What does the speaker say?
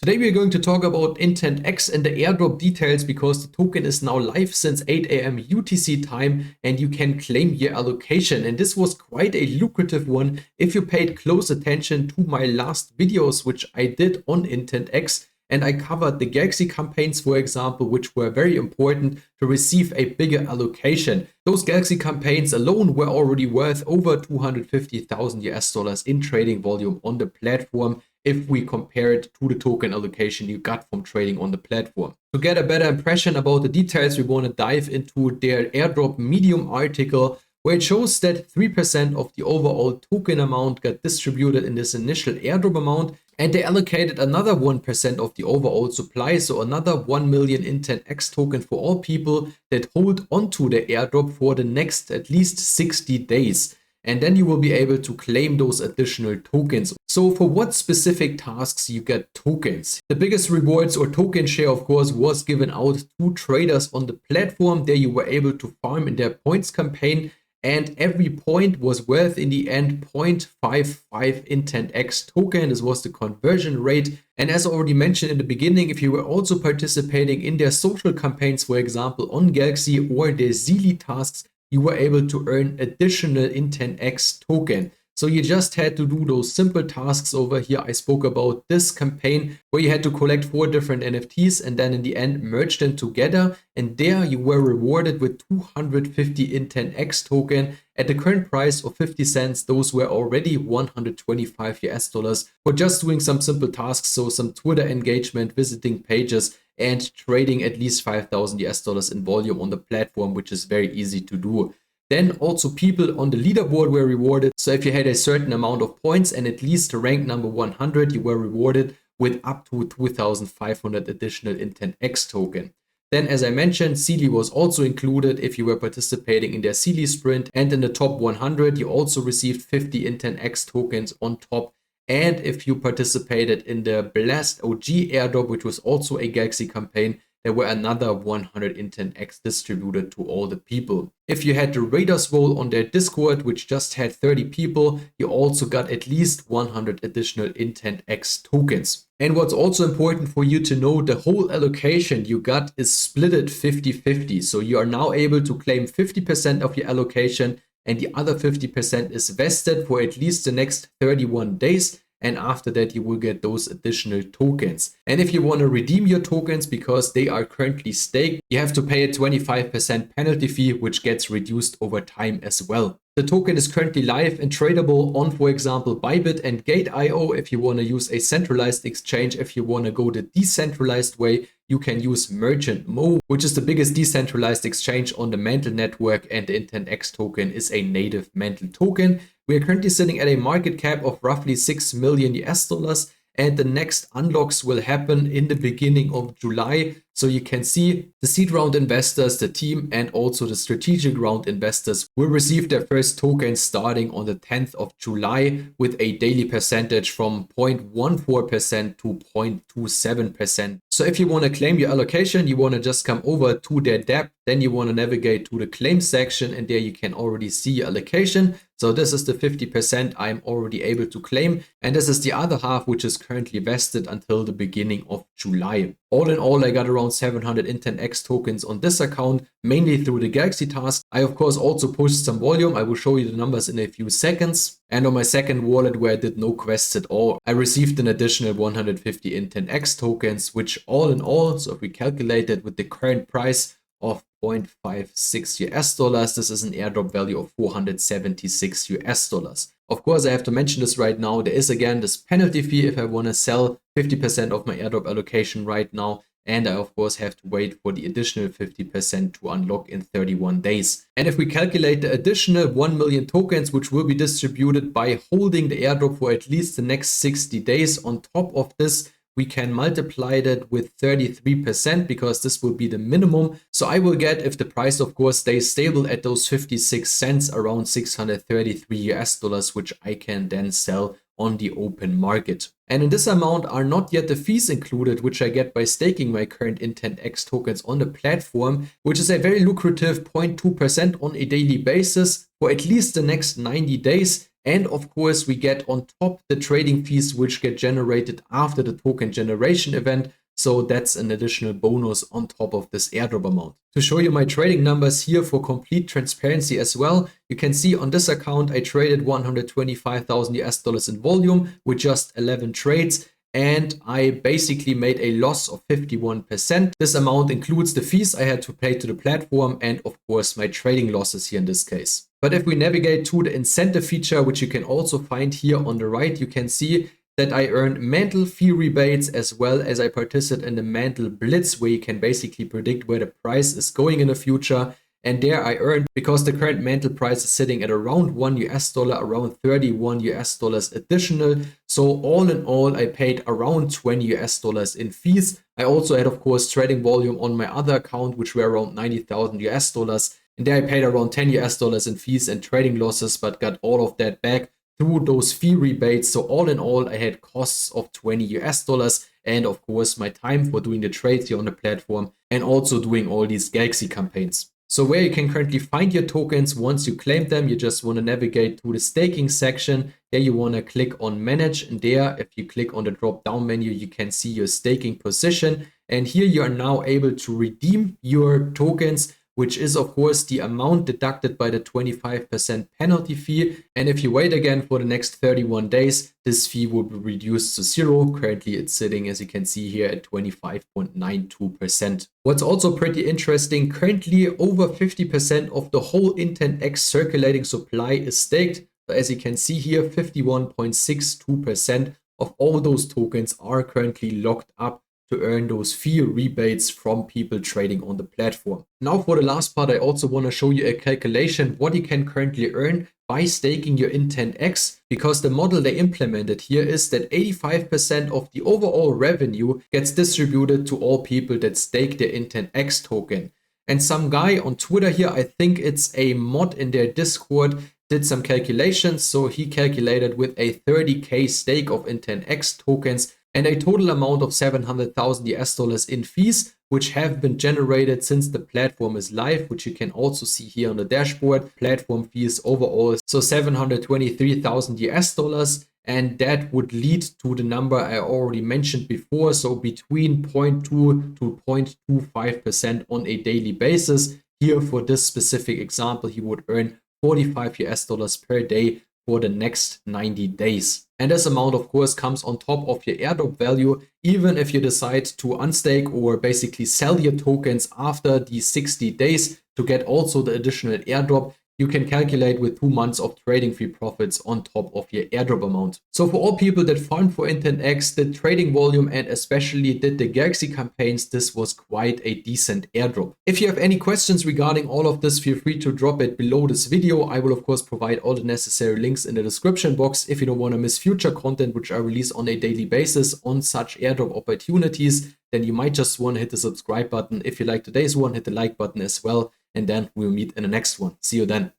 Today we are going to talk about IntentX and the airdrop details because the token is now live since 8 AM UTC time and you can claim your allocation. And this was quite a lucrative one if you paid close attention to my last videos, which I did on IntentX. And I covered the Galaxy campaigns, for example, which were very important to receive a bigger allocation. Those Galaxy campaigns alone were already worth over 250,000 US dollars in trading volume on the platform, if we compare it to the token allocation you got from trading on the platform. To get a better impression about the details, we want to dive into their airdrop Medium article, where it shows that 3% of the overall token amount got distributed in this initial airdrop amount, and they allocated another 1% of the overall supply, so another 1 million IntentX token for all people that hold onto the airdrop for the next at least 60 days. And then you will be able to claim those additional tokens. So for what specific tasks you get tokens? The biggest rewards or token share, of course, was given out to traders on the platform. There you were able to farm in their points campaign, and every point was worth in the end 0.55 IntentX token. This was the conversion rate. And as already mentioned in the beginning, if you were also participating in their social campaigns, for example, on Galaxy or their Zeely tasks, you were able to earn additional IntentX token. So you just had to do those simple tasks over here. I spoke about this campaign where you had to collect 4 different NFTs and then in the end merge them together. And there you were rewarded with 250 IntentX token. At the current price of 50 cents, those were already 125 US dollars for just doing some simple tasks. So some Twitter engagement, visiting pages, and trading at least 5,000 US dollars in volume on the platform, which is very easy to do. Then also people on the leaderboard were rewarded. So if you had a certain amount of points and at least rank number 100, you were rewarded with up to 2,500 additional IntentX token. Then, as I mentioned, Zeely was also included if you were participating in their Zeely sprint, and in the top 100, you also received 50 IntentX tokens on top. And if you participated in the Blast OG airdrop, which was also a Galaxy campaign, there were another 100 IntentX distributed to all the people. If you had the Raiders role on their Discord, which just had 30 people, you also got at least 100 additional IntentX tokens. And what's also important for you to know, the whole allocation you got is splitted 50-50. So you are now able to claim 50% of your allocation, and the other 50% is vested for at least the next 31 days. And after that, you will get those additional tokens. And if you want to redeem your tokens because they are currently staked, you have to pay a 25% penalty fee, which gets reduced over time as well. The token is currently live and tradable on, for example, Bybit and Gate.io. If you want to use a centralized exchange, if you want to go the decentralized way, you can use Merchant Mo, which is the biggest decentralized exchange on the Mantle network, and the IntentX token is a native Mantle token. We are currently sitting at a market cap of roughly 6 million US dollars, and the next unlocks will happen in the beginning of July. So you can see the seed round investors, the team, and also the strategic round investors will receive their first tokens starting on the 10th of July with a daily percentage from 0.14% to 0.27%. So if you want to claim your allocation, you want to just come over to their dApp, then you want to navigate to the claim section, and there you can already see your allocation. So this is the 50% I'm already able to claim, and this is the other half, which is currently vested until the beginning of July. All in all, I got around 700 IntentX tokens on this account, mainly through the Galaxy task. I of course also pushed some volume. I will show you the numbers in a few seconds. And on my second wallet, where I did no quests at all, I received an additional 150 IntentX tokens, which all in all, so if we calculate it with the current price of 0.56 US dollars, this is an airdrop value of 476 US dollars. Of course, I have to mention this right now. There is again this penalty fee if I want to sell 50% of my airdrop allocation right now. And I of course have to wait for the additional 50% to unlock in 31 days. And if we calculate the additional 1 million tokens, which will be distributed by holding the airdrop for at least the next 60 days, on top of this, we can multiply that with 33% because this will be the minimum. So I will get, if the price of course stays stable at those 56 cents, around 633 US dollars, which I can then sell on the open market. And in this amount are not yet the fees included, which I get by staking my current IntentX tokens on the platform, which is a very lucrative 0.2% on a daily basis for at least the next 90 days. And of course, we get on top the trading fees which get generated after the token generation event. So that's an additional bonus on top of this airdrop amount. To show you my trading numbers here for complete transparency as well, you can see on this account I traded 125,000 US dollars in volume with just 11 trades. And I basically made a loss of 51%. This amount includes the fees I had to pay to the platform and of course my trading losses here in this case. But if we navigate to the incentive feature, which you can also find here on the right, you can see that I earned Mantle fee rebates as well as I participated in the Mantle Blitz, where you can basically predict where the price is going in the future. And there I earned, because the current Mantle price is sitting at around $1 US, around 31 US dollars additional. So all in all, I paid around 20 US dollars in fees. I also had, of course, trading volume on my other account, which were around 90,000 US dollars. And there I paid around 10 US dollars in fees and trading losses, but got all of that back through those fee rebates. So all in all, I had costs of 20 US dollars and of course my time for doing the trades here on the platform and also doing all these Galaxy campaigns. So where you can currently find your tokens once you claim them, you just want to navigate to the staking section. There you want to click on manage, and there if you click on the drop down menu, you can see your staking position. And here you are now able to redeem your tokens, which is of course the amount deducted by the 25% penalty fee. And if you wait again for the next 31 days, this fee will be reduced to 0. Currently it's sitting, as you can see here, at 25.92%. What's also pretty interesting, currently over 50% of the whole IntentX circulating supply is staked. So as you can see here, 51.62% of all those tokens are currently locked up to earn those fee rebates from people trading on the platform. Now for the last part, I also want to show you a calculation what you can currently earn by staking your IntentX, because the model they implemented here is that 85% of the overall revenue gets distributed to all people that stake their IntentX token. And some guy on Twitter here, I think it's a mod in their Discord, did some calculations. So he calculated with a 30k stake of IntentX tokens and a total amount of 700,000 US dollars in fees, which have been generated since the platform is live, which you can also see here on the dashboard. Platform fees overall, so 723,000 US dollars. And that would lead to the number I already mentioned before. So between 0.2 to 0.25% on a daily basis. Here for this specific example, he would earn 45 US dollars per day for the next 90 days. And this amount, of course, comes on top of your airdrop value, even if you decide to unstake or basically sell your tokens after the 60 days to get also the additional airdrop. You can calculate with 2 months of trading fee profits on top of your airdrop amount. So for all people that farmed for IntentX, did trading volume and especially did the Galaxy campaigns, this was quite a decent airdrop. If you have any questions regarding all of this, feel free to drop it below this video. I will of course provide all the necessary links in the description box if you don't want to miss future content which I release on a daily basis on such airdrop opportunities. Then you might just want to hit the subscribe button. If you like today's one, hit the like button as well. And then we'll meet in the next one. See you then.